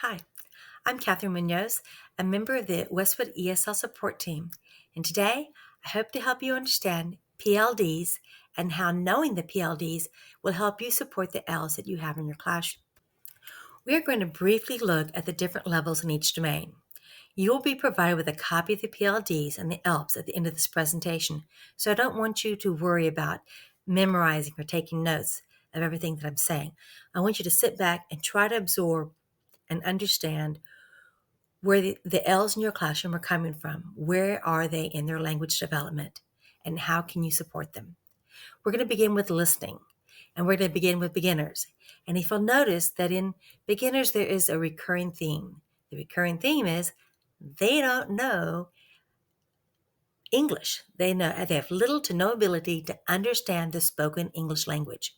Hi, I'm Catherine Munoz, a member of the Westwood ESL support team, and today I hope to help you understand PLDs and how knowing the PLDs will help you support the Ls that you have in your classroom. We are going to briefly look at the different levels in each domain. You will be provided with a copy of the PLDs and the ELPs at the end of this presentation, so I don't want you to worry about memorizing or taking notes of everything that I'm saying. I want you to sit back and try to absorb and understand where the L's in your classroom are coming from. Where are they in their language development? And how can you support them? We're going to begin with listening, and we're going to begin with beginners. And if you'll notice that in beginners, there is a recurring theme. The recurring theme is they don't know English. They have little to no ability to understand the spoken English language,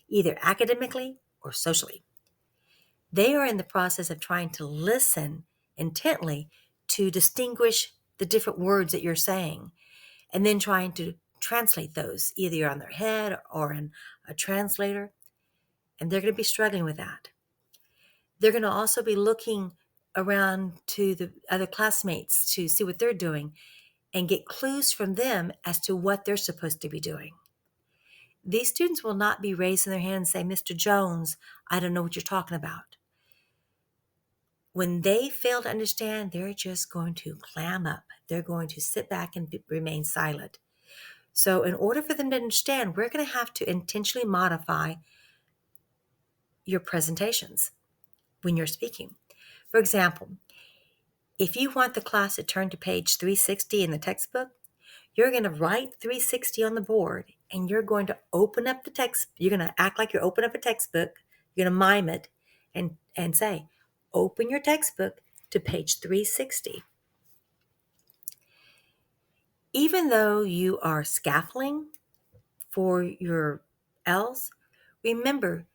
either academically or socially. They are in the process of trying to listen intently to distinguish the different words that you're saying, and then trying to translate those either on their head or in a translator. And they're going to be struggling with that. They're going to also be looking around to the other classmates to see what they're doing and get clues from them as to what they're supposed to be doing. These students will not be raising their hand and say, Mr. Jones, I don't know what you're talking about. When they fail to understand, they're just going to clam up. They're going to sit back and remain silent. So in order for them to understand, we're going to have to intentionally modify your presentations when you're speaking. For example, if you want the class to turn to page 360 in the textbook, you're going to write 360 on the board, and you're going to open up the text. You're going to act like you're opening up a textbook. You're going to mime it and say, open your textbook to page 360. Even though you are scaffolding for your L's, remember,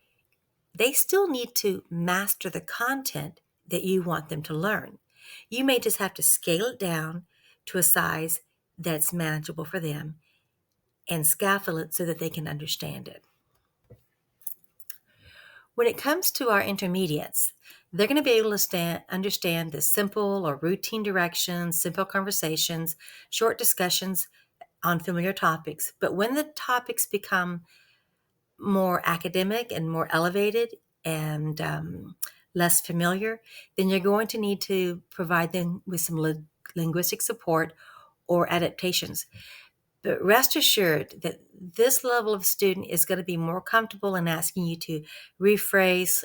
they still need to master the content that you want them to learn. You may just have to scale it down to a size that's manageable for them and scaffold it so that they can understand it. When it comes to our intermediates, they're going to be able to understand the simple or routine directions, simple conversations, short discussions on familiar topics. But when the topics become more academic and more elevated and less familiar, then you're going to need to provide them with some linguistic support or adaptations. But rest assured that this level of student is going to be more comfortable in asking you to rephrase,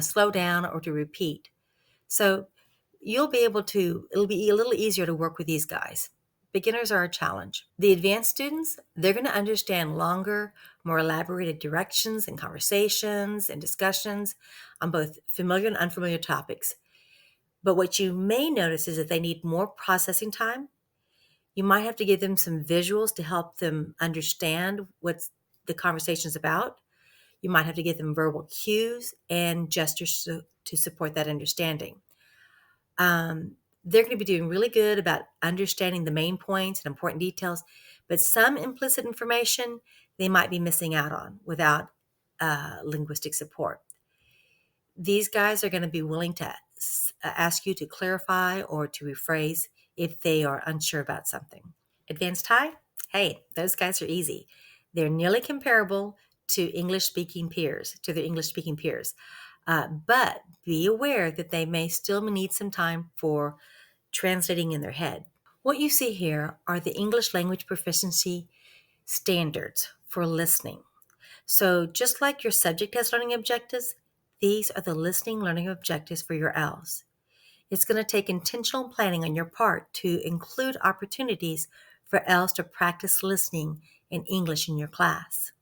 slow down, or to repeat. So it'll be a little easier to work with these guys. Beginners are a challenge. The advanced students, they're going to understand longer, more elaborated directions and conversations and discussions on both familiar and unfamiliar topics. But what you may notice is that they need more processing time. You might have to give them some visuals to help them understand what the conversation is about. You might have to give them verbal cues and gestures to support that understanding. They're going to be doing really good about understanding the main points and important details, but some implicit information they might be missing out on without linguistic support. These guys are going to be willing to ask you to clarify or to rephrase if they are unsure about something. Advanced High, hey, those guys are easy. They're nearly comparable to their English speaking peers. But be aware that they may still need some time for translating in their head. What you see here are the English language proficiency standards for listening. So just like your subject has learning objectives, these are the listening learning objectives for your L's. It's going to take intentional planning on your part to include opportunities for L's to practice listening in English in your class.